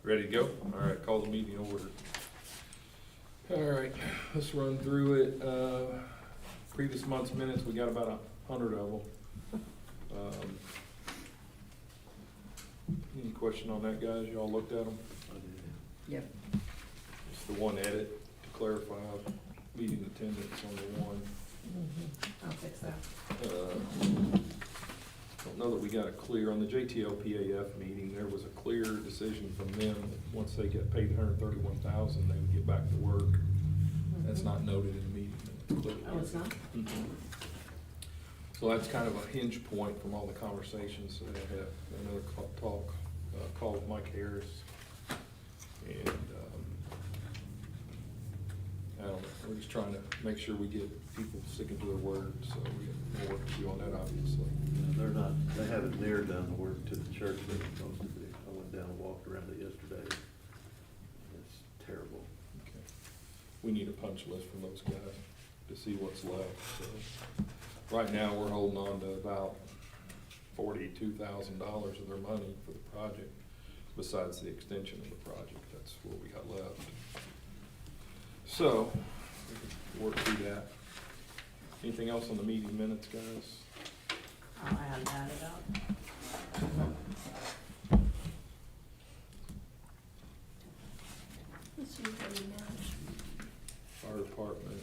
Ready to go? All right, call the meeting order. All right, let's run through it. Previous month's minutes, we got about 100 of them. Any question on that, guys? Y'all looked at them? Yep. It's the one edit to clarify meeting attendance on the one. I'll fix that. Don't know that we got a clear, on the JTL PAF meeting, there was a clear decision from them that once they get paid $131,000, they would get back to work. That's not noted in the meeting. Oh, it's not? Mhm. So that's kind of a hinge point from all the conversations that I had. Another call with Mike Harris. And, I don't know, we're just trying to make sure we get people sticking to their word, so we have more work to do on that, obviously. They haven't narrowed down the work to the church that it's supposed to be. I went down and walked around it yesterday. It's terrible. Okay. We need a punch list from those guys to see what's left, so. Right now, we're holding on to about $42,000 of their money for the project, besides the extension of the project. That's what we got left. So, we can work through that. Anything else on the meeting minutes, guys? I'll add that up. Let's see what we know. Fire department,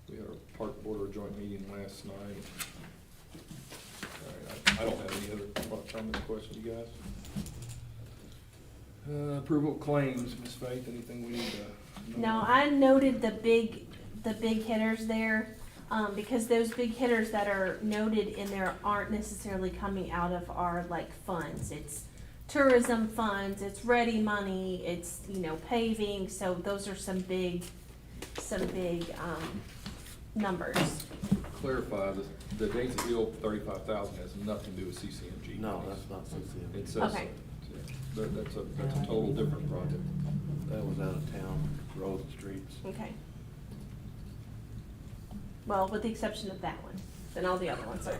we had a park board joint meeting last night. All right, I don't have any other comments, questions, you guys? Approval of claims, Ms. Faith, anything we need to? No, I noted the big hitters there, because those big hitters that are noted in there aren't necessarily coming out of our like funds. It's tourism funds, it's ready money, it's, paving, so those are some big, numbers. Clarify, the dates of bill 35,000 has nothing to do with CCMG. No, that's not CCM. It says, Okay. that's a total different project. That was out of town, roads and streets. Okay. Well, with the exception of that one, then all the other ones are.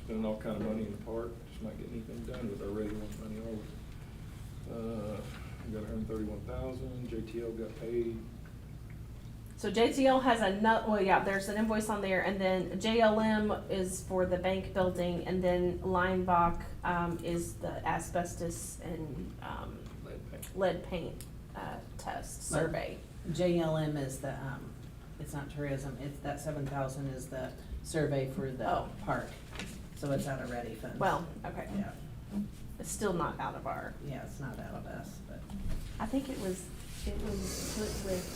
Spending all kind of money in the park, just not getting anything done with our ready money, are we? We got 131,000, JTL got paid. So JTL has there's an invoice on there, and then JLM is for the bank building, and then Leinbach, is the asbestos and, lead paint, test survey. JLM is the, it's not tourism, it's that 7,000 is the survey for the Oh. park. So it's out of ready funds. Well, okay. Yeah, It's still not out of our, yeah, it's not out of us, but I think it was put with,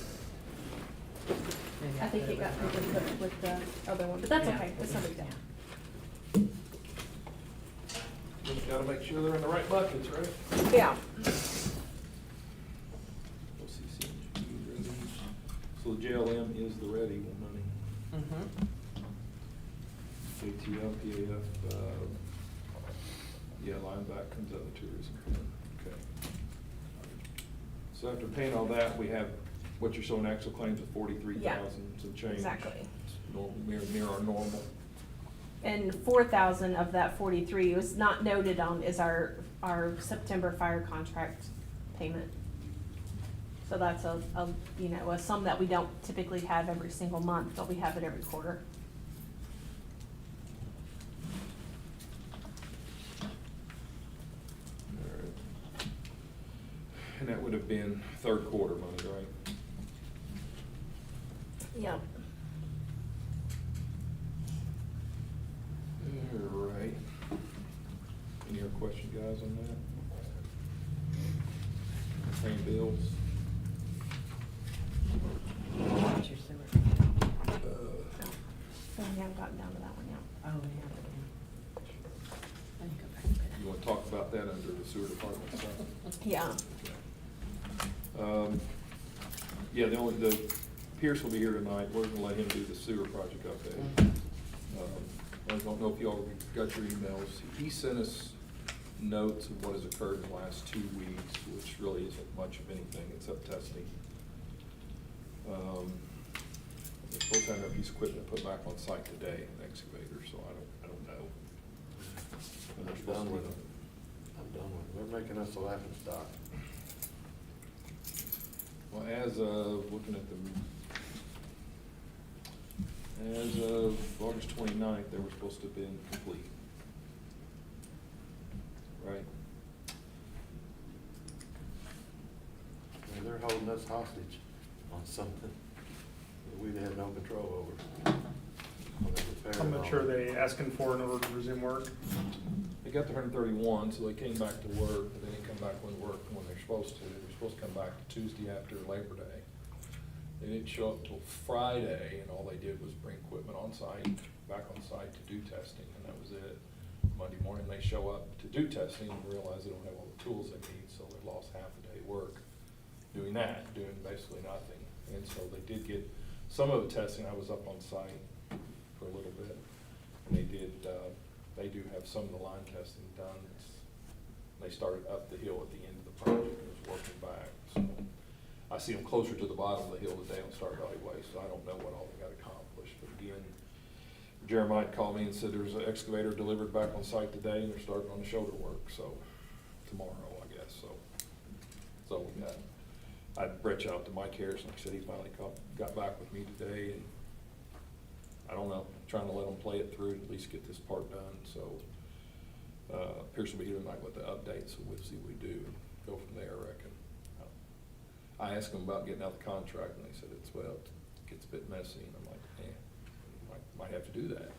maybe I think put it got with- put with the other one, but that's Yeah. okay, it's no big deal. Just gotta make sure they're in the right buckets, right? Yeah. CCMG, ready. So the JLM is the ready money. Mhm. JTL, PAF, Lineback comes out of the tourism fund, okay. So after paying all that, we have what you're showing actual claims of 43,000, some change. Exactly. It's normal, near our normal. And 4,000 of that 43 was not noted on is our September fire contract payment. So that's a sum that we don't typically have every single month, but we have it every quarter. All right. And that would have been third quarter money, right? Yeah. All right. Any other questions, guys, on that? Paying bills? What's your sewer? So we haven't gotten down to that one yet. Oh, yeah. Let me go back and get it. You want to talk about that under the sewer department stuff? Yeah. Yeah, the Pierce will be here tonight. We're gonna let him do the sewer project update. I don't know if y'all got your emails. He sent us notes of what has occurred in the last 2 weeks, which really isn't much of anything except testing. They're supposed to have a piece of equipment put back on site today, an excavator, so I don't know. And they're supposed to Done with be- it. I'm done with it. They're making us a laughing stock. Well, as of, looking at as of August 29th, they were supposed to have been complete. Right? I mean, they're holding us hostage on something that we had no control over. On the repair How and much all are that. they asking for in order to resume work? They got the 131, so they came back to work, but they didn't come back when they're supposed to. They were supposed to come back Tuesday after Labor Day. They didn't show up till Friday, and all they did was bring equipment on site, back on site to do testing, and that was it. Monday morning, they show up to do testing and realize they don't have all the tools they need, so they lost half a day work doing that, doing basically nothing. And so they did get some of the testing. I was up on site for a little bit, and they do have some of the line testing done. They started up the hill at the end of the project and was working back. So I see them closer to the bottom of the hill today on Star Valley Way, so I don't know what all they got accomplished. But again, Jeremiah called me and said there's an excavator delivered back on site today, and they're starting on the shoulder work, so tomorrow, I guess, so. So we got, I'd reach out to Mike Harrison, like I said, he finally got back with me today, and I don't know, trying to let them play it through, at least get this part done, so. Pierce will be here tonight with the update, so we'll see what we do, and go from there, I reckon. I asked them about getting out the contract, and they said it gets a bit messy, and I'm like, might have to do that.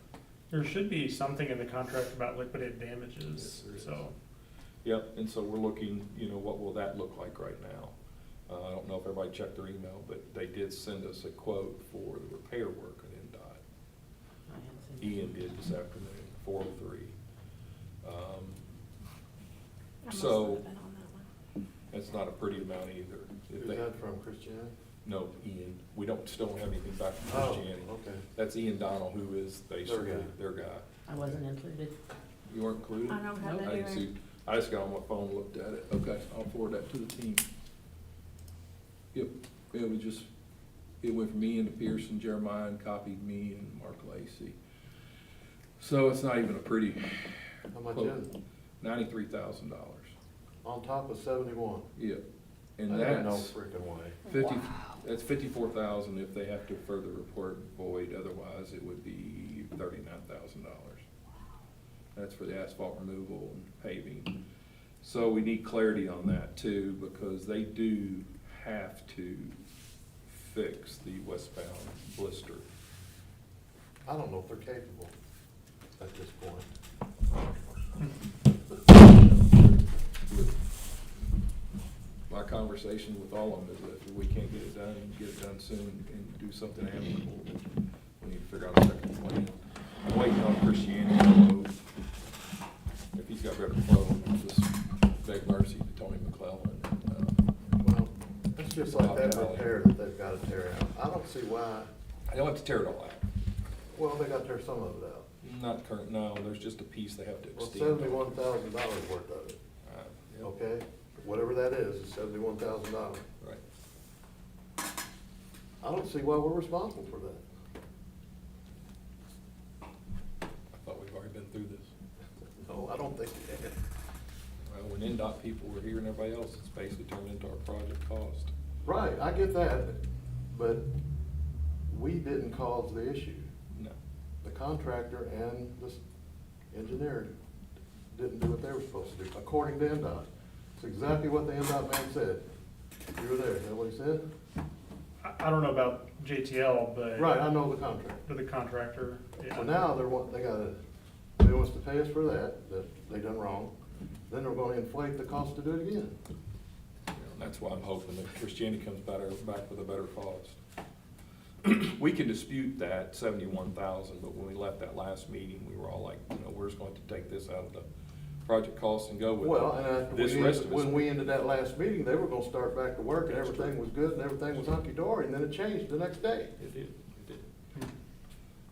There should be something in the contract about liquidated damages, Yes, there is. so. Yep, and so we're looking, what will that look like right now? I don't know if everybody checked their email, but they did send us a quote for the repair work at NDOT. I hadn't seen Ian did this afternoon, 403. I must So, have been on that one. it's not a pretty amount either. If Is they- that from Christianity? No, Ian, still don't have anything back from Oh, Christianity. okay. That's Ian Donnell, who is basically guy. their guy. I wasn't included. You weren't included? I don't have Nope. that I didn't either. see, I just got on my phone, looked at it. Okay, I'll forward that to the team. Yep, it went from Ian to Pearson, Jeremiah, and copied me and Mark Lacy. So it's not even a pretty How much quote. is it? $93,000. On top of 71? Yep, and That ain't no that's freaking way. 50, that's 54,000 if they have to further report void, otherwise it would be $39,000. That's for the asphalt removal and paving. So we need clarity on that too, because they do have to fix the westbound blister. I don't know if they're capable at this point. My conversation with all of them is that if we can't get it done soon and do something amicable, we need to figure out a second plan. I'm waiting on Christianity to know if he's got better flow. Just beg mercy to Tony McClellan. Well, it's just like that repair that they've gotta tear out. I don't see why, They'll have to tear it all out. well, they gotta tear some of it out. Not current, no, there's just a piece they have to Well, extend. $71,000 worth of it, Yep, okay? Whatever that is $71,000. Right. I don't see why we're responsible for that. I thought we've already been through this. No, I don't think we have. Well, when NDOT people were here and everybody else, it's basically turned into our project cost. Right, I get that, but we didn't cause the issue. No. The contractor and the engineer didn't do what they were supposed to do, according to NDOT. It's exactly what the NDOT man said. You were there, is that what he said? I don't know about JTL, but. Right, I know the contract. For the contractor, yeah. So now they wants to pay us for that they done wrong. Then they're gonna inflate the cost to do it again. And that's why I'm hoping that Christianity comes back with a better cost. We can dispute that 71,000, but when we left that last meeting, we were all like, we're just going to take this out of the project cost and go with Well, and this rest of it. when we ended that last meeting, they were gonna start back to work and everything was good and everything was hunky-dory, and then it changed the next day. It did.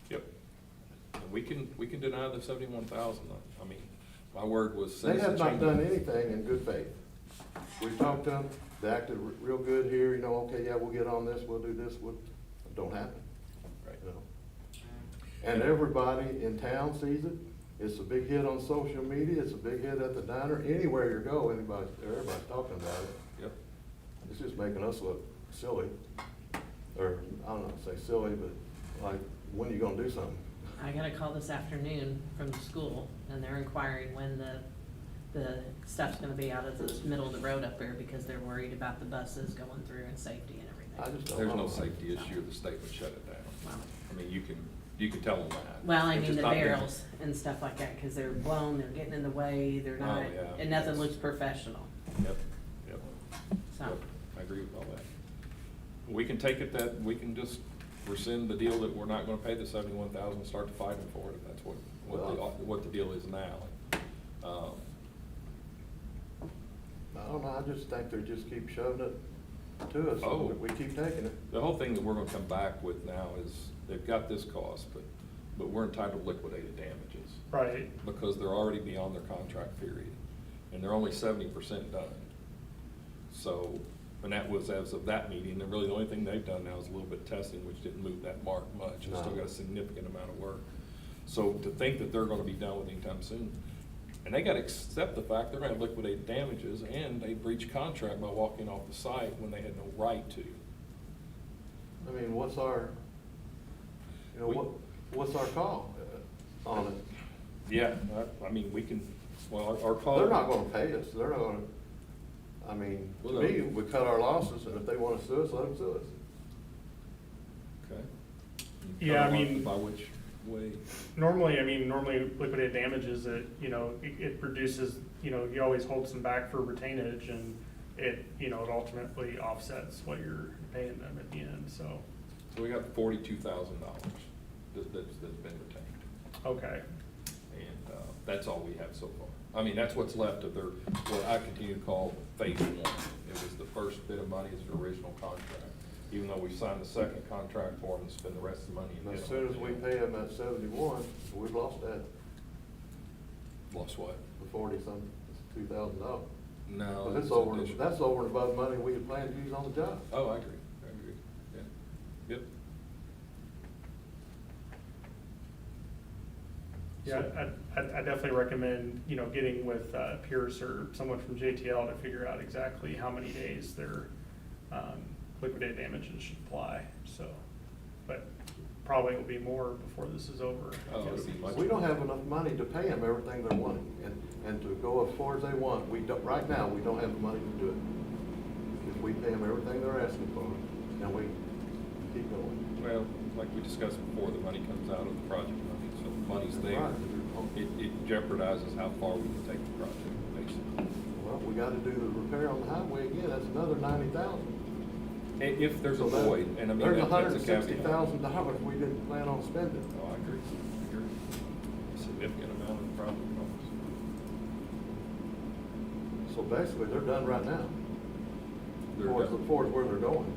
Yep. And we can deny the 71,000. I mean, my word was. They have not change. done anything in good faith. We talked to them, they acted real good here, okay, yeah, we'll get on this, we'll do this, it don't happen. Right. And everybody in town sees it, It's a big hit on social media, it's a big hit at the diner, anywhere you go, everybody's talking about it. Yep. It's just making us look silly, or, I don't know, say silly, but like, when are you gonna do something? I got a call this afternoon from the school, and they're inquiring when the stuff's gonna be out of the middle of the road up there, because they're worried about the buses going through and safety and I everything. just don't know. There's no safety issue, the state would shut it down. Wow. I mean, you can tell them that. Well, I It's mean, just the not them. barrels and stuff like that, cause they're blown, they're getting in the way, they're Oh, not, yeah. and nothing looks professional, Yep, yep. so. Yep, I agree with all that. We can take it that, we can just rescind the deal that we're not gonna pay the 71,000 and start fighting for it, if that's what the deal is now. I don't know, I just think they just keep shoving it to us, Oh. and we keep taking it. The whole thing that we're gonna come back with now is, they've got this cost, but we're entitled to liquidated damages. Right, Because they're already beyond their contract period, and they're only 70% done. So, and that was as of that meeting, and really the only thing they've done now is a little bit of testing, which didn't move that mark much, and still No. got a significant amount of work. So to think that they're gonna be done with anytime soon, and they gotta accept the fact they're gonna have liquidated damages, and they breached contract by walking off the site when they had no right to. I mean, what's our, you know, We- what's our call on it? Yeah, I mean, we can, well, our call. They're not gonna pay us, they're not gonna, I mean, to Well, me, we cut our losses, and if they wanna sue us, let them sue us. Okay. Yeah, I mean- By which way? normally liquidated damages, it produces, you always hold some back for retainage, and it ultimately offsets what you're paying them at the end, so, So we got $42,000 that's been retained, okay. and that's all we have so far. I mean, that's what's left of their, what I continue to call phase one. It was the first bit of money is the original contract, even though we signed the second contract for them and spend the rest of the money. And as soon as we pay them that 71, we've lost that, Lost what? the 40-some, $2,000. No. But it's it's over, additional. that's over and above money we had planned to use on the job. Oh, I agree, yeah, yep. Yeah, I definitely recommend, getting with Pierce or someone from JTL to figure out exactly how many days their liquidated damages should apply, so. But probably will be more before this is over. I Oh, guess. it'll be much. We don't have enough money to pay them everything they're wanting, and to go as far as they want, we don't, right now, we don't have the money to do it. If we pay them everything they're asking for, and we keep going. Well, like we discussed before, the money comes out of the project money, so the money's there. Right. It jeopardizes how far we can take the project, basically. Well, we gotta do the repair on the highway again, that's another 90,000. If there's a So that- void, and I mean, There's that's a caveat. $160,000 we didn't plan on spending. Oh, I agree, A significant amount of the project costs. So basically, they're done right now, They're towards done. where they're going.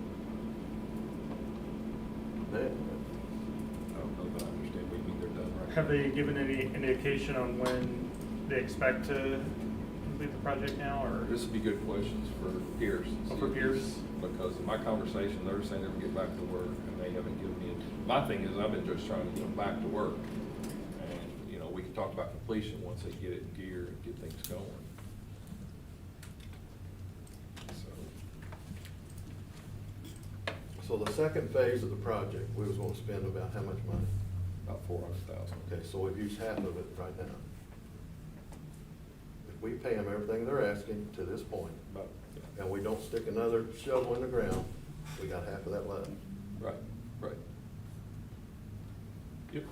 They, I don't know that I understand what you mean they're done right now. Have they given any indication on when they expect to complete the project now, or? This would be good questions for Pierce. Oh, for Pierce? Because in my conversation, they're saying they're gonna get back to work, and they haven't given me, my thing is, I've been just trying to get them back to work. And, we can talk about completion once they get it in gear and get things going. So, so the second phase of the project, we was gonna spend about how much money? about 400,000. Okay, so we've used half of it right now. If we pay them everything they're asking to this point, About, and we don't stick another shovel in the ground, we got half of that left. right, right. Yep.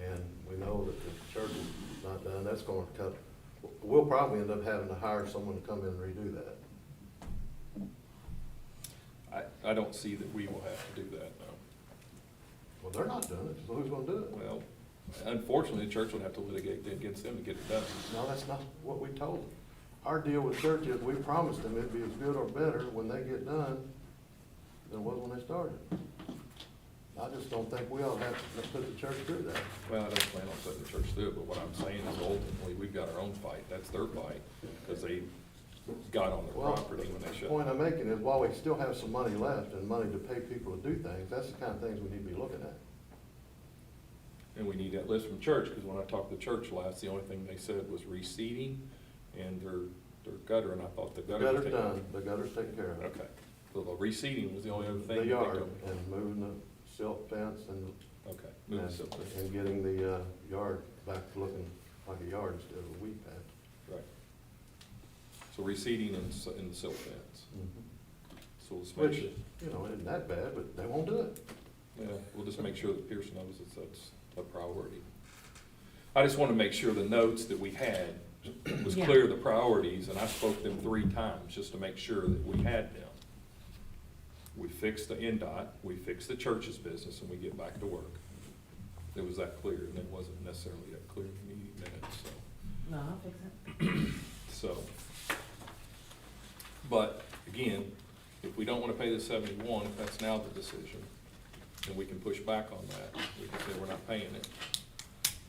And we know that the church is not done, that's gonna cut, we'll probably end up having to hire someone to come in and redo that. I don't see that we will have to do that, no. Well, they're not doing it, so who's gonna do it? Well, unfortunately, the church would have to litigate against them to get it done. No, that's not what we told them. Our deal with church is, we promised them it'd be as good or better when they get done than it was when they started. I just don't think we ought to have to put the church through that. Well, I don't plan on putting the church through it, but what I'm saying is ultimately, we've got our own fight, that's their fight, because they got on their Well, property when they the shut. point I'm making is while we still have some money left and money to pay people to do things, that's the kind of things we need to be looking at. And we need that list from church, because when I talked to church last, the only thing they said was reseeding and their gutter, and I thought the gutter was Gutter's taken. done, the gutter's taken care of. Okay, so the reseeding was the only other thing. The that they yard told me. and moving the silt fence and, Okay, moving silver. and getting the, yard back to looking like a yard instead of a weed patch. Right. So reseeding and the silt fence. So let's make Which, sure, you know, isn't that bad, but they won't do it. yeah, we'll just make sure that Pierce knows that that's a priority. I just want to make sure the notes that we had was Yeah. clear the priorities, and I spoke them 3 times just to make sure that we had them. We fixed the NDOT, we fixed the church's business, and we get back to work. It was that clear, and it wasn't necessarily that clear in the meeting minutes, so. No, I'll fix it. So, but again, if we don't want to pay the 71, if that's now the decision, then we can push back on that. We can say we're not paying it,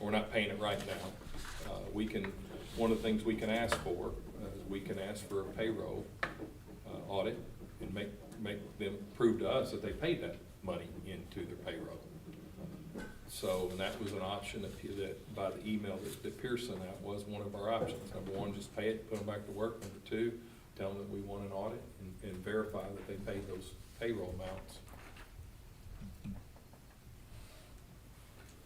or we're not paying it right now. We can, one of the things we can ask for, is we can ask for a payroll audit and make them prove to us that they paid that money into their payroll. So, and that was an option that by the email that Pierce sent out was one of our options. Number 1, just pay it, put them back to work. Number 2, tell them that we want an audit and verify that they paid those payroll amounts.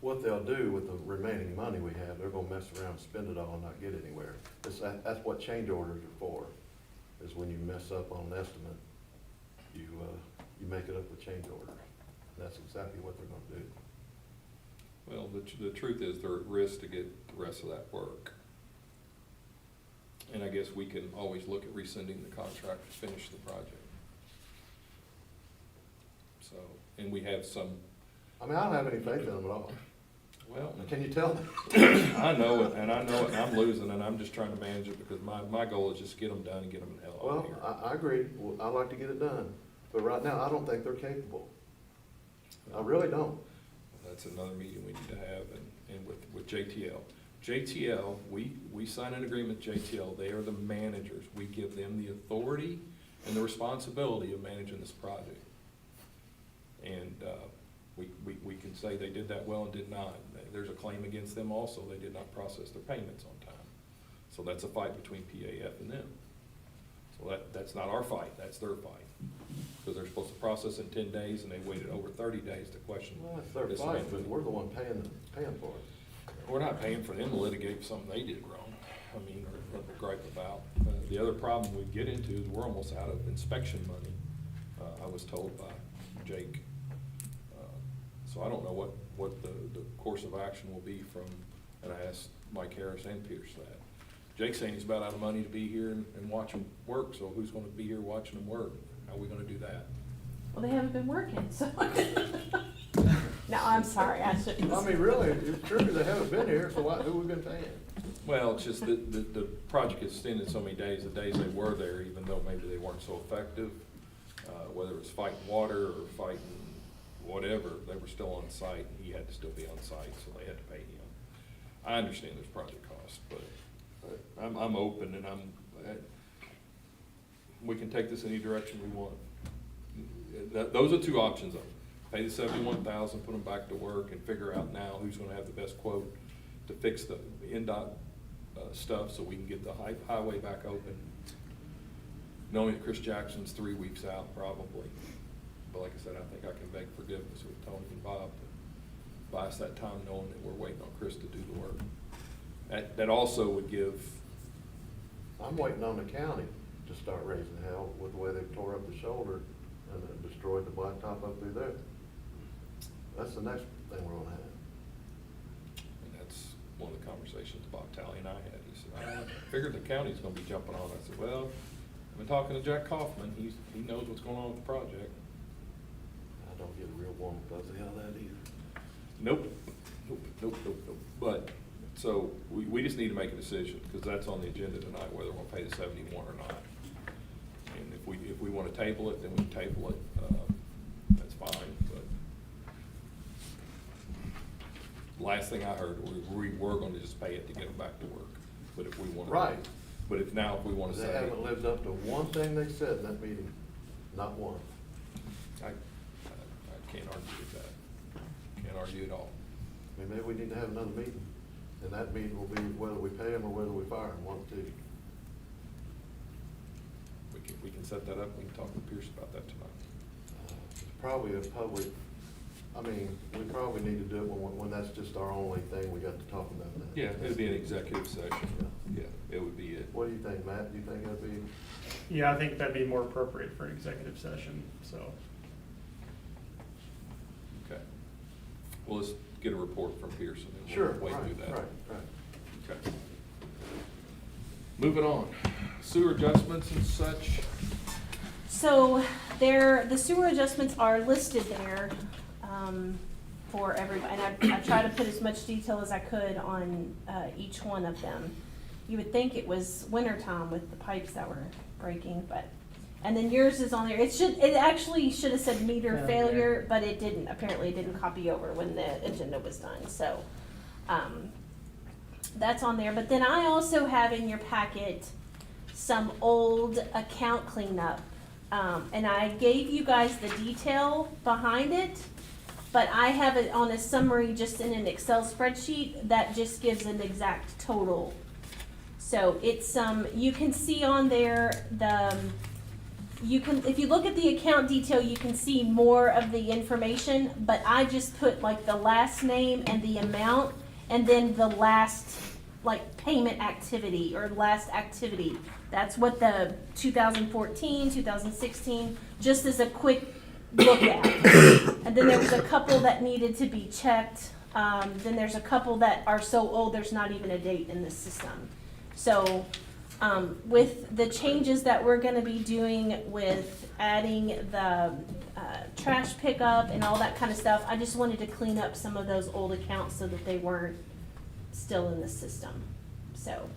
What they'll do with the remaining money we have, they're gonna mess around, spend it all and not get anywhere. That's what change orders are for, is when you mess up on an estimate, you make it up with change orders. That's exactly what they're gonna do. Well, the truth is they're at risk to get the rest of that work. And I guess we can always look at rescinding the contract to finish the project. So, and we have some, I mean, I don't have any faith in them at all. well, Can you tell? I know it, and I'm losing, and I'm just trying to manage it because my goal is just get them done and get them the hell out of Well, here. I agree. Well, I'd like to get it done, but right now, I don't think they're capable. I really don't. That's another meeting we need to have, and with JTL. JTL, we sign an agreement with JTL, they are the managers. We give them the authority and the responsibility of managing this project. And, we can say they did that well and did not. There's a claim against them also, they did not process their payments on time. So that's a fight between PAF and them. So that's not our fight, that's their fight. Because they're supposed to process in 10 days, and they waited over 30 days to question. Well, that's their this fight, but amendment. we're the one paying for it. We're not paying for them to litigate something they did wrong, I mean, or gripe about. The other problem we get into is we're almost out of inspection money, I was told by Jake. So I don't know what the course of action will be from, and I asked Mike Harris and Pierce that. Jake's saying he's about out of money to be here and watch them work, so who's gonna be here watching them work? How are we gonna do that? Well, they haven't been working, so. No, I'm sorry, I shouldn't. I mean, really, it's true, they haven't been here, so who we been paying? Well, it's just that the project is extended so many days, the days they were there, even though maybe they weren't so effective, whether it was fighting water or fighting whatever, they were still on site, and he had to still be on site, so they had to pay him. I understand there's project costs, but I'm open, and we can take this any direction we want. Those are 2 options of it. Pay the 71,000, put them back to work, and figure out now who's gonna have the best quote to fix the NDOT stuff so we can get the highway back open. Knowing that Chris Jackson's 3 weeks out probably. But like I said, I think I can beg forgiveness with Tony and Bob to buy us that time knowing that we're waiting on Chris to do the work. That also would give, I'm waiting on the county to start raising hell with the way they tore up the shoulder and then destroyed the blacktop up through there. That's the next thing we're gonna have. and that's one of the conversations Bob Talley and I had. He said, I figured the county's gonna be jumping on. I said, well, I've been talking to Jack Kaufman. He knows what's going on with the project. I don't get a real warm fuzzy out of that either. Nope. But, so, we just need to make a decision, because that's on the agenda tonight, whether we're gonna pay the 71 or not. And if we wanna table it, then we can table it, that's fine, but last thing I heard, we were gonna just pay it to get them back to work, but if we wanna. Right, But if now, if we wanna They say, haven't lived up to one thing they said in that meeting, not one. I can't argue with that. Can't argue at all. I mean, maybe we need to have another meeting, and that meeting will be whether we pay them or whether we fire them, one of the two. We can set that up, we can talk with Pierce about that tonight. It's probably a public, I mean, we probably need to do it when that's just our only thing we got to talk about then. Yeah, it'd be an executive session. Yeah, it would be it. What do you think, Matt? Do you think that'd be? Yeah, I think that'd be more appropriate for an executive session, so. Okay. Well, let's get a report from Pierce and then Sure, we'll wait right, through that. right. Okay. Moving on, sewer adjustments and such. So the sewer adjustments are listed there, for everybody, and I try to put as much detail as I could on, each one of them. You would think it was winter time with the pipes that were breaking, but, and then yours is on there. It actually should have said meter failure, but it didn't. Apparently it didn't copy over when the agenda was done, so, that's on there. But then I also have in your packet some old account cleanup. And I gave you guys the detail behind it, but I have it on a summary just in an Excel spreadsheet that just gives an exact total. So it's, you can see on there if you look at the account detail, you can see more of the information, but I just put like the last name and the amount, and then the last, like, payment activity or last activity. That's what the 2014, 2016, just as a quick look at. And then there was a couple that needed to be checked. Then there's a couple that are so old, there's not even a date in the system. So, with the changes that we're gonna be doing with adding the trash pickup and all that kind of stuff, I just wanted to clean up some of those old accounts so that they weren't still in the system, so.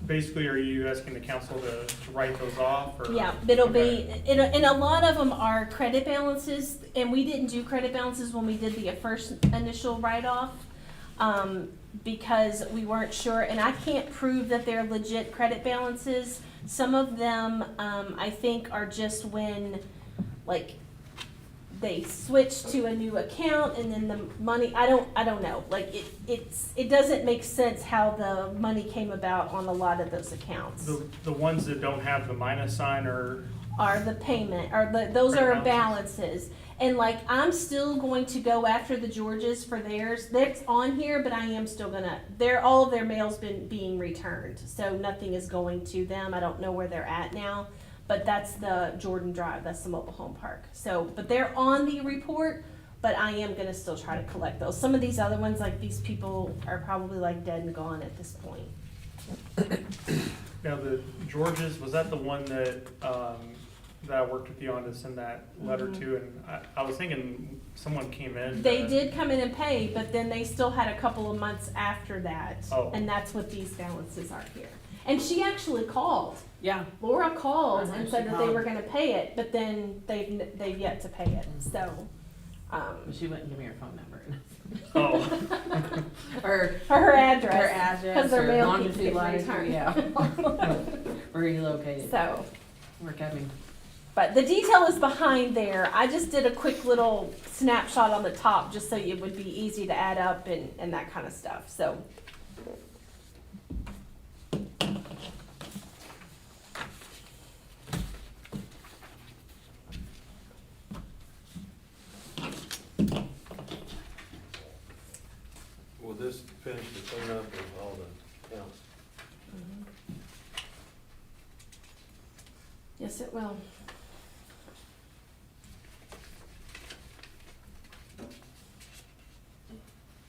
Basically, are you asking the council to write those off, or? Yeah, it'll be, Okay. and a lot of them are credit balances, and we didn't do credit balances when we did the first initial write-off, because we weren't sure, and I can't prove that they're legit credit balances. Some of them, I think are just when, like, they switch to a new account and then the money, I don't know, like, it doesn't make sense how the money came about on a lot of those accounts. The ones that don't have the minus sign are The payment, those are Credit balances. And like, I'm still going to go after the Georges for theirs. That's on here, but I am still gonna, all of their mail's been being returned, so nothing is going to them. I don't know where they're at now, but that's the Jordan Drive, that's the mobile home park. So, but they're on the report, but I am gonna still try to collect those. Some of these other ones, like, these people are probably like dead and gone at this point. Now, the Georges, was that the one that, that I worked with you on to send that letter to? And I was thinking someone came in. They did come in and pay, but then they still had a couple of months after that. Oh. And that's what these balances are here. And she actually called. Yeah. Laura called I know and she said that they called. were gonna pay it, but then they've yet to pay it, so. But she wouldn't give me her phone number. Oh. Or Her address. her address, Because their or mail keeps longitude, getting latitude, returned. yeah. Where are you located? So, We're coming. but the detail is behind there. I just did a quick little snapshot on the top, just so it would be easy to add up and that kind of stuff, so. Will this finish the cleanup of all the counts? Yes, it will.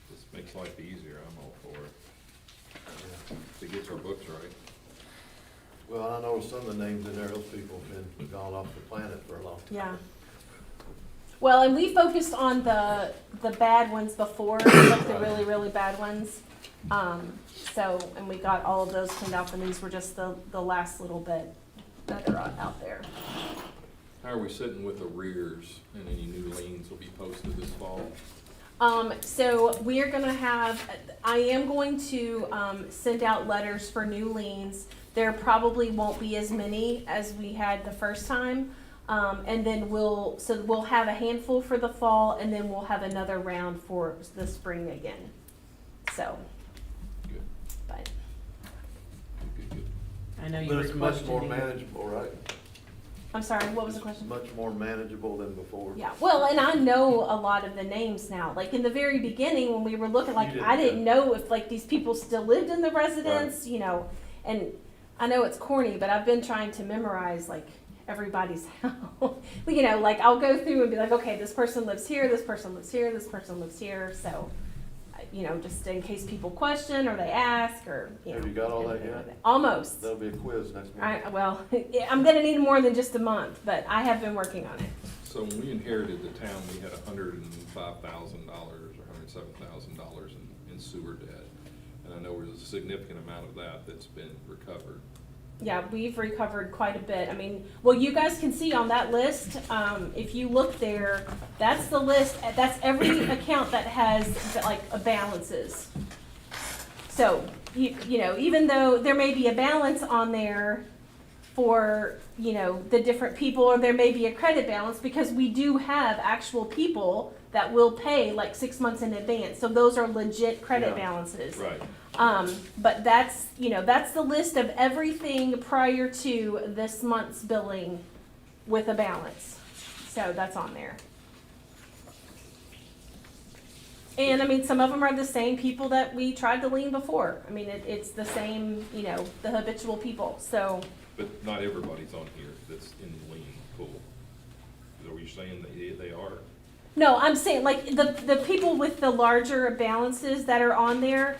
This makes life easier, I'm all for it. Yeah. If it gets our books right. Well, I know some of the names in there, those people have been gone off the planet for a long time. Yeah. Well, and we focused on the bad ones before, like the really, really bad ones. So, and we got all of those cleaned up, and these were just the last little bit that are out there. How are we sitting with arrears and any new liens will be posted this fall? So we are gonna have, I am going to, send out letters for new liens. There probably won't be as many as we had the first time. And then we'll have a handful for the fall, and then we'll have another round for the spring again. So, Good, but, good. I know you But were it's much more questioning. manageable, right? I'm sorry, what was the It's question? much more manageable than before. Yeah, well, and I know a lot of the names now. Like in the very beginning, when we were looking, like You didn't, I didn't yeah. know if like these people still lived in the residence, you know. And I know it's corny, but I've been trying to memorize like everybody's house. You know, like I'll go through and be like, okay, this person lives here, this person lives here, this person lives here. So, you know, just in case people question or they ask or you know. Have you got all that anything yet? like that. Almost. There'll be a quiz next month. Well, I'm gonna need more than just a month, but I have been working on it. So when we inherited the town, we had $105,000 or $107,000 in sewer debt. And I know there's a significant amount of that that's been recovered. Yeah, we've recovered quite a bit. I mean, well, you guys can see on that list, if you look there, that's the list, that's every account that has like a balances. So, you know, even though there may be a balance on there for, you know, the different people, or there may be a credit balance, because we do have actual people that will pay like 6 months in advance. So those are legit credit Yeah. balances. Right. But that's, you know, that's the list of everything prior to this month's billing with a balance. So that's on there. And I mean, some of them are the same people that we tried to lien before. I mean, it's the same, you know, the habitual people, so. But not everybody's on here that's in the lien pool. Is that what you're saying, that they are? No, I'm saying like the people with the larger balances that are on there,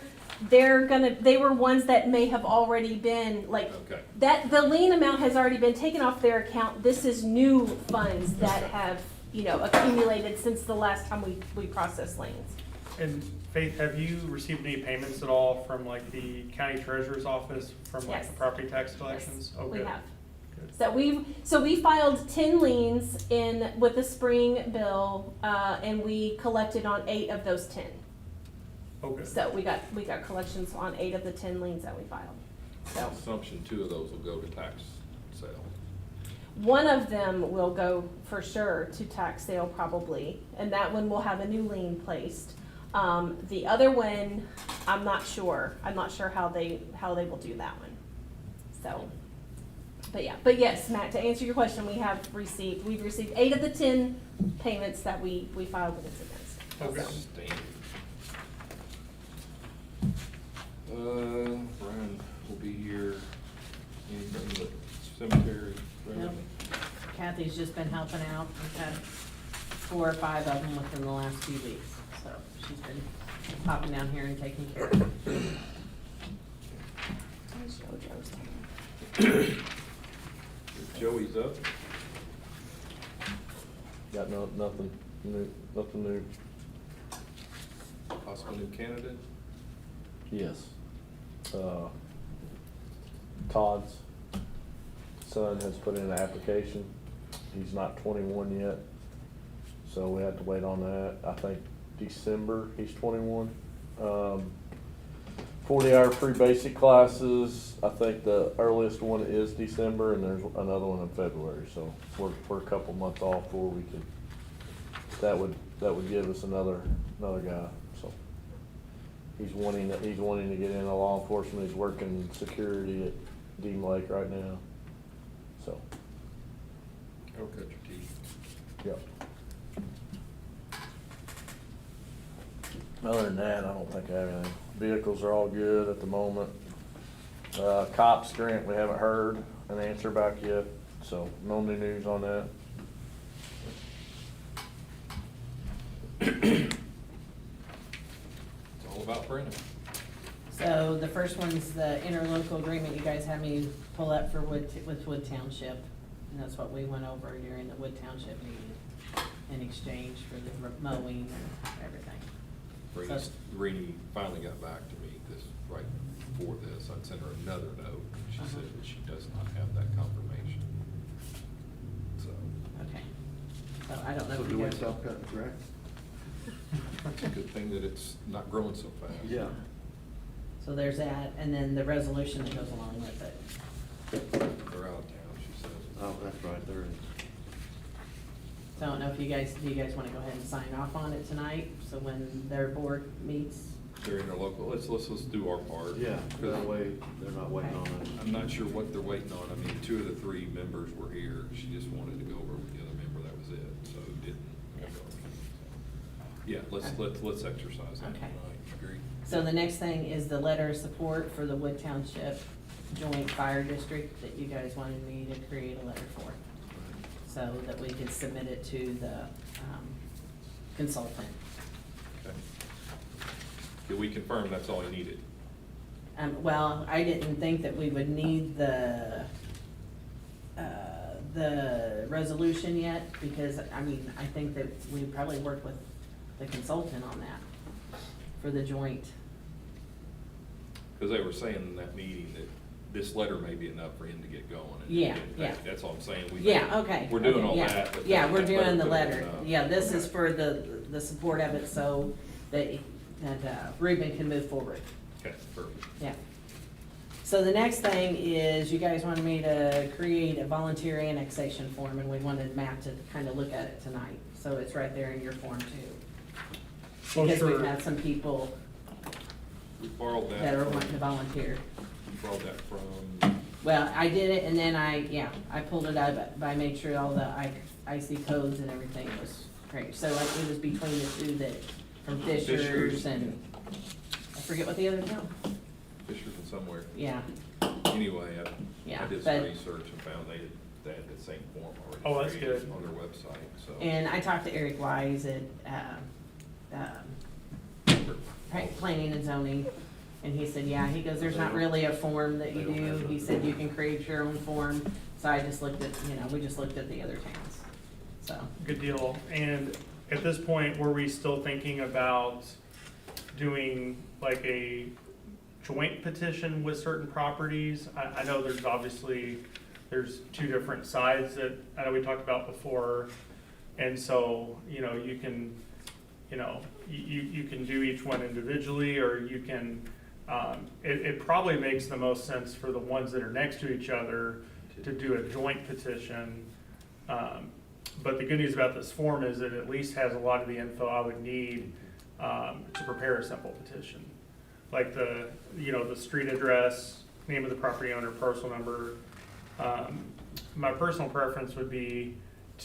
they were ones that may have already been like, Okay. that the lien amount has already been taken off their account. This is new funds that have, you know, accumulated since the last time we processed liens. And Faith, have you received any payments at all from like the county treasurer's office from like Yes. the property tax collections? Yes, Oh, we good. have. Good. So we filed 10 liens in with the spring bill, and we collected on 8 of those 10. Oh, good. So we got collections on 8 of the 10 liens that we filed. So Assumption 2 of those will go to tax sale. one of them will go for sure to tax sale probably, and that one will have a new lien placed. The other one, I'm not sure. I'm not sure how they will do that one. So, but yes, Matt, to answer your question, we've received 8 of the 10 payments that we filed with against. Okay. Outstanding. Brian will be here. Anything but cemetery? Nope. Kathy's just been helping out. We've had 4 or 5 of them within the last few weeks. So she's been popping down here and taking care of it. Joey's up. Got nothing new. Possible new candidate? Yes. Todd's son has put in an application. He's not 21 yet, so we have to wait on that. I think December, he's 21. 40-hour free basic classes. I think the earliest one is December, and there's another one in February. So we're a couple months off before we could. That would give us another guy. So he's wanting to get into law enforcement. He's working security at Dean Lake right now. So I'll cut your teeth. yep. Other than that, I don't think I have anything. Vehicles are all good at the moment. Cops grant, we haven't heard an answer back yet, so no new news on that. It's all about Brennan. So the first one's the interlocal agreement you guys had me pull up for with Wood Township. And that's what we went over during the Wood Township meeting in exchange for the mowing and everything. Rini finally got back to me right before this. I'd sent her another note. And she said that she does not have that confirmation. So, Okay. So I don't know So if do you we guys. stop cutting grass? It's a good thing that it's not growing so fast. Yeah. So there's that, and then the resolution that goes along with it. They're out of town, she says. Oh, that's right, there is. So I don't know if do you guys wanna go ahead and sign off on it tonight, so when their board meets? They're interlocal, let's do our part. Yeah, that way they're not waiting on us. I'm not sure what they're waiting on. I mean, 2 of the 3 members were here. She just wanted to go over with the other member, that was it, so didn't. Yeah, let's exercise that Okay. tonight, agree? So the next thing is the letter of support for the Wood Township Joint Fire District that you guys wanted me to create a letter for, so that we can submit it to the consultant. Okay. Can we confirm that's all you needed? Well, I didn't think that we would need the resolution yet, because, I mean, I think that we probably work with the consultant on that for the joint. Because they were saying in that meeting that this letter may be enough for him to get going. and- Yeah, and yeah. That's all I'm saying. Yeah, okay. We're doing okay, all yeah. that. but Yeah, we're that doing the could've been letter. enough. Yeah, this is Okay. for the support of it, so that Ruben can move forward. Okay, perfect. Yeah. So the next thing is, you guys wanted me to create a volunteer annexation form, and we wanted Matt to kind of look at it tonight. So it's right there in your form too. Well, Because we've sure. had some people We borrowed that. that are from- wanting to volunteer. We borrowed that from, Well, I did it, and then I pulled it out, but I made sure all the IC codes and everything was great. So like, it was between the 2 that, from Fishers, Fishers and, I forget what the other town, Fishers and somewhere. yeah. Anyway, Yeah, I did some but- research and found they had the same form already. Oh, that's created good. On their website, so. And I talked to Eric Wise at, Planning and Zoning, and he said, yeah, he goes, there's not really a form that you do. He said you can create your own form, so I just looked at, we just looked at the other towns, so. Good deal. And at this point, were we still thinking about doing like a joint petition with certain properties? I know there's 2 different sides that I know we talked about before. And so, you can, you can do each one individually, or you can, it probably makes the most sense for the ones that are next to each other to do a joint petition. But the good news about this form is it at least has a lot of the info I would need to prepare a simple petition. Like the street address, name of the property owner, parcel number. My personal preference would be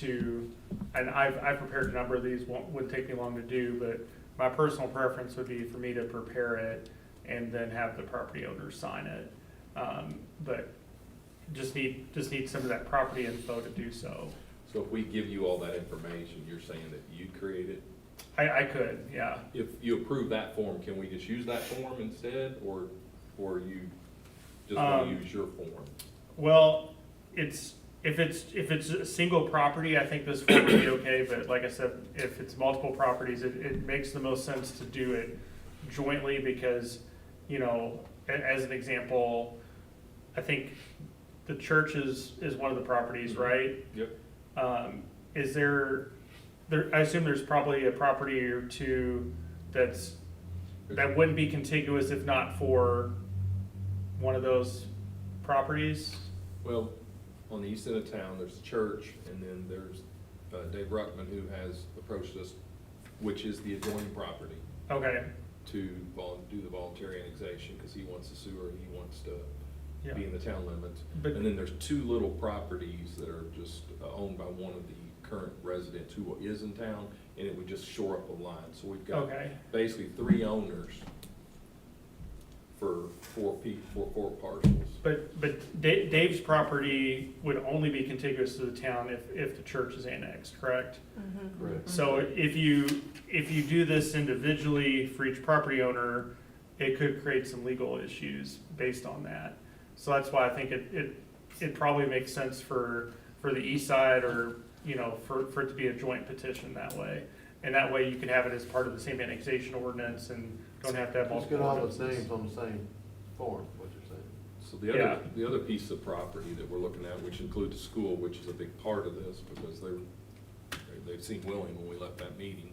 and I've prepared a number of these, wouldn't take me long to do, but my personal preference would be for me to prepare it and then have the property owner sign it. But just need some of that property info to do so. So if we give you all that information, you're saying that you'd create it? I could, yeah. If you approve that form, can we just use that form instead, or you just want to use your form? Well, if it's a single property, I think this form would be okay, but like I said, if it's multiple properties, it makes the most sense to do it jointly because, as an example, I think the church is one of the properties, right? Yep. Is there, I assume there's probably a property or 2 that wouldn't be contiguous if not for one of those properties? Well, on the east end of town, there's the church, and then there's Dave Ruckman, who has approached us, which is the adjoining property, Okay, to do the voluntary annexation, because he wants the sewer and he wants to yeah. be in the town limits. But- And then there's 2 little properties that are just owned by one of the current residents who is in town, and it would just shore up a line. So we've got Okay. basically 3 owners for 4 parcels. But Dave's property would only be contiguous to the town if the church is annexed, correct? Correct. So if you do this individually for each property owner, it could create some legal issues based on that. So that's why I think it probably makes sense for the east side, or, for it to be a joint petition that way. And that way you can have it as part of the same annexation ordinance and don't have to have Let's multiple get all the ordinances. names on the same form, what you're saying. So Yeah. the other piece of property that we're looking at, which includes the school, which is a big part of this, because they've seemed willing when we left that meeting,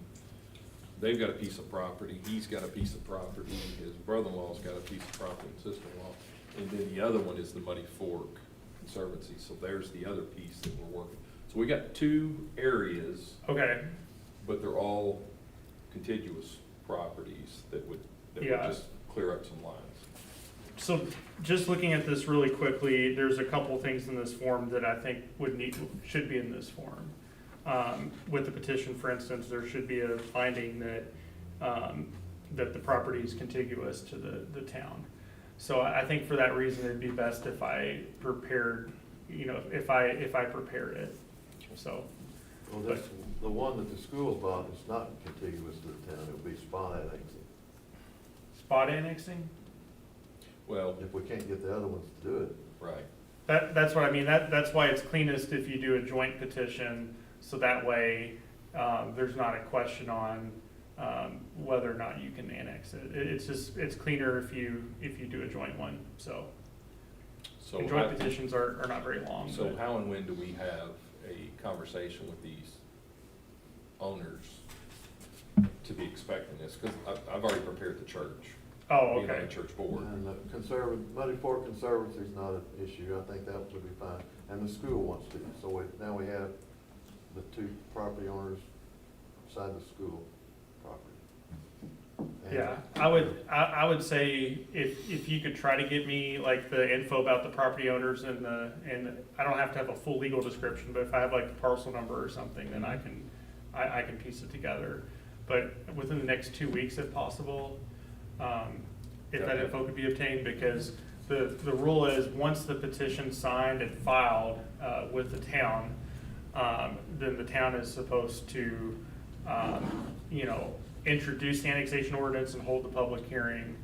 they've got a piece of property, he's got a piece of property, his brother-in-law's got a piece of property, and sister-in-law. And then the other one is the Muddy Fork Conservancy, so there's the other piece that we're working. So we got two areas, Okay, but they're all contiguous properties that would Yeah. just clear up some lines. so just looking at this really quickly, there's a couple things in this form that I think should be in this form. With the petition, for instance, there should be a finding that, that the property is contiguous to the town. So I think for that reason, it'd be best if I prepared, if I prepared it, so. Well, this, the one that the school bought is not contiguous to the town, it'll be spot annexing. Spot annexing? Well, If we can't get the other ones to do it. right. That's what I mean, that's why it's cleanest if you do a joint petition, so that way, there's not a question on, whether or not you can annex it. It's cleaner if you do a joint one, so. So And joint petitions are not very long, So but, how and when do we have a conversation with these owners to be expecting this? Because I've already prepared the church. oh, Being on okay. the church board. And the Muddy Fork Conservancy is not an issue, I think that would be fine, and the school wants to, so now we have the two property owners beside the school property. And- Yeah, I would say if you could try to get me like the info about the property owners and I don't have to have a full legal description, but if I have like the parcel number or something, then I can piece it together. But within the next 2 weeks, if possible, if that info could be obtained, because the rule is, once the petition's signed and filed, with the town, then the town is supposed to, introduce the annexation ordinance and hold the public hearing,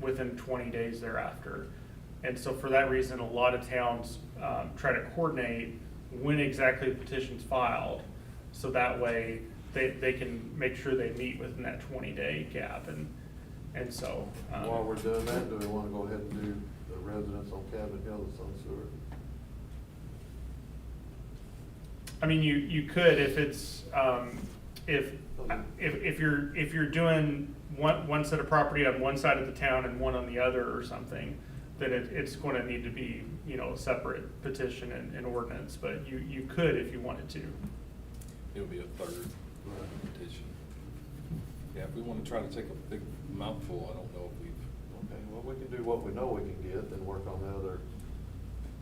within 20 days thereafter. And so for that reason, a lot of towns, try to coordinate when exactly the petition's filed, so that way they can make sure they meet within that 20-day gap, and so. While we're doing that, do we wanna go ahead and do the residents on Cabot Hill that's on sewer? I mean, you could, if it's, if you're doing one set of property on one side of the town and one on the other or something, then it's gonna need to be, a separate petition and ordinance, but you could if you wanted to. It'll be a third petition. Yeah, if we want to try to take a big mouthful, I don't know if we've, Okay, well, we can do what we know we can get, then work on the other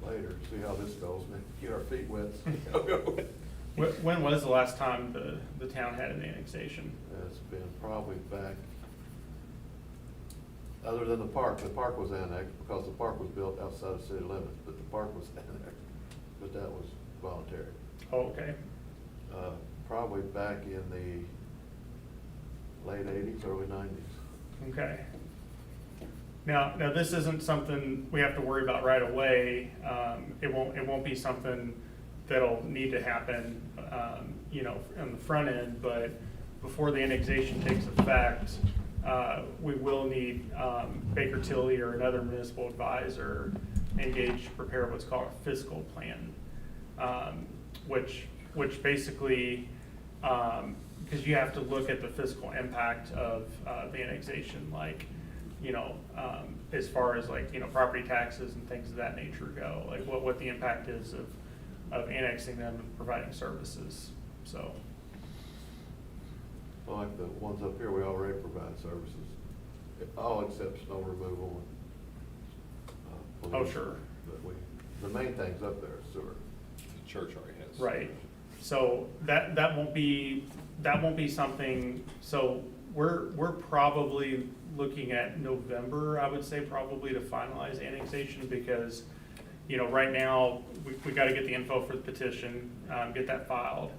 later, see how this goes, maybe get our feet wet. When was the last time the town had an annexation? It's been probably back, other than the park was annexed, because the park was built outside of city limits, but the park was annexed, but that was voluntary. Oh, okay. Probably back in the late 80s, early 90s. Okay. Now this isn't something we have to worry about right away. It won't be something that'll need to happen, on the front end, but before the annexation takes effect, we will need, Baker Tilly or another municipal advisor engaged to prepare what's called a fiscal plan, which basically, because you have to look at the fiscal impact of the annexation, like, as far as like, property taxes and things of that nature go, like what the impact is of annexing them and providing services, so. Like the ones up here, we already provide services, all except snow removal and. Oh, police. sure. But the main thing's up there is sewer. the church already has. Right, so that won't be something, so we're probably looking at November, I would say, probably to finalize annexation, because, right now, we gotta get the info for the petition, get that filed.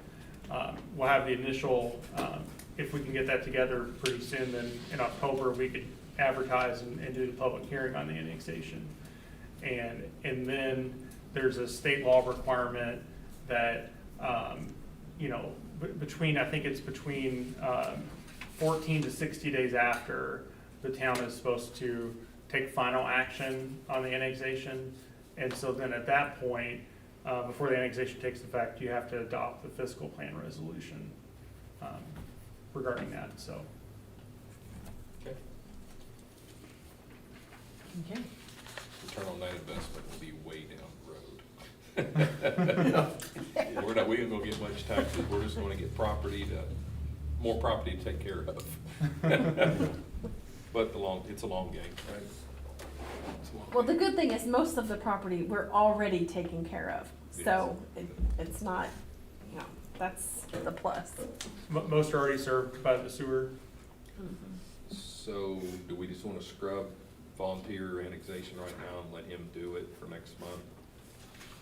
We'll have the initial, if we can get that together pretty soon, then in October, we could advertise and do the public hearing on the annexation. And then there's a state law requirement that, between, I think it's between 14 to 60 days after, the town is supposed to take final action on the annexation. And so then at that point, before the annexation takes effect, you have to adopt the fiscal plan resolution. regarding that, so. Okay. Okay. Return on that investment will be way down the road. We're not, we ain't gonna get much taxes, we're just gonna get more property to take care of. But it's a long game, right? It's a long Well, the game. good thing is most of the property we're already taking care of, so it's not, you know, that's the plus. Most are already served by the sewer. So, do we just wanna scrub volunteer annexation right now and let him do it for next month?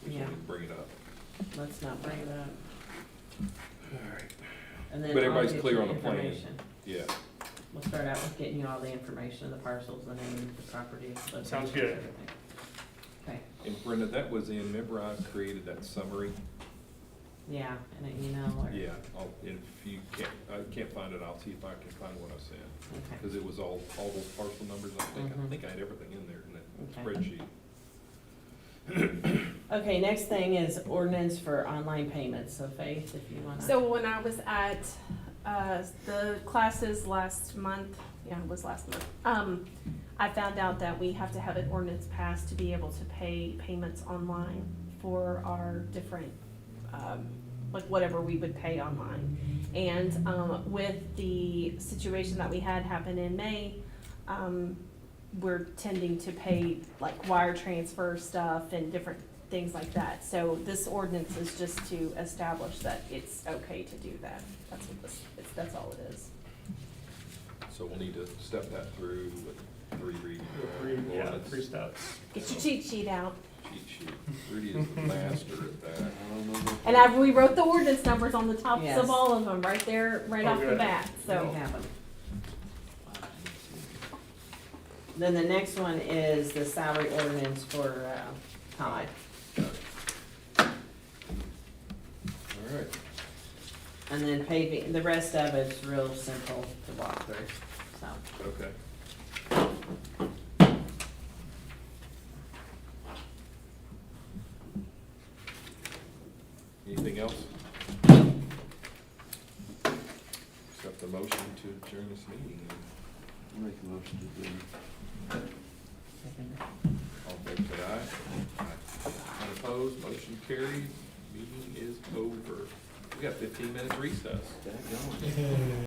We just Yeah. wanna bring it up. Let's not bring it up. Alright. And then But I'll everybody's get clear you on the plan. information. Yeah, We'll start out with getting you all the information, the parcels, the name, the property. the Sounds locations, good. everything. Okay, and Brenda, that was in, remember I created that summary? yeah, in an email or? Yeah, if you can't find it, I'll see if I can find what I sent. Okay. Cause it was all those parcel numbers, I Mhm. think I had everything in there in that Okay. spreadsheet. Okay, next thing is ordinance for online payments, so Faith, if you wanna. So when I was at, the classes last month, yeah, it was last month, I found out that we have to have an ordinance passed to be able to pay payments online for our different, like whatever we would pay online. And, with the situation that we had happen in May, we're tending to pay like wire transfer stuff and different things like that. So this ordinance is just to establish that it's okay to do that. That's what that's all it is. So we'll need to step that through with 3 readings. Three steps. Get your cheat sheet out. Cheat sheet. Rudy is the master at that. And we wrote the ordinance numbers on the tops Yes. of all of them, right there, right Oh, off the good. bat, We so. have them. Then the next one is the salary ordinance for, Todd. All right. And then paving, the rest of it's real simple to walk through, so. Okay. Anything else? Accept the motion to adjourn this meeting. Make a motion to do. All in favor, say aye. Aye. Unopposed, motion carried, meeting is over. We got 15 minutes recess.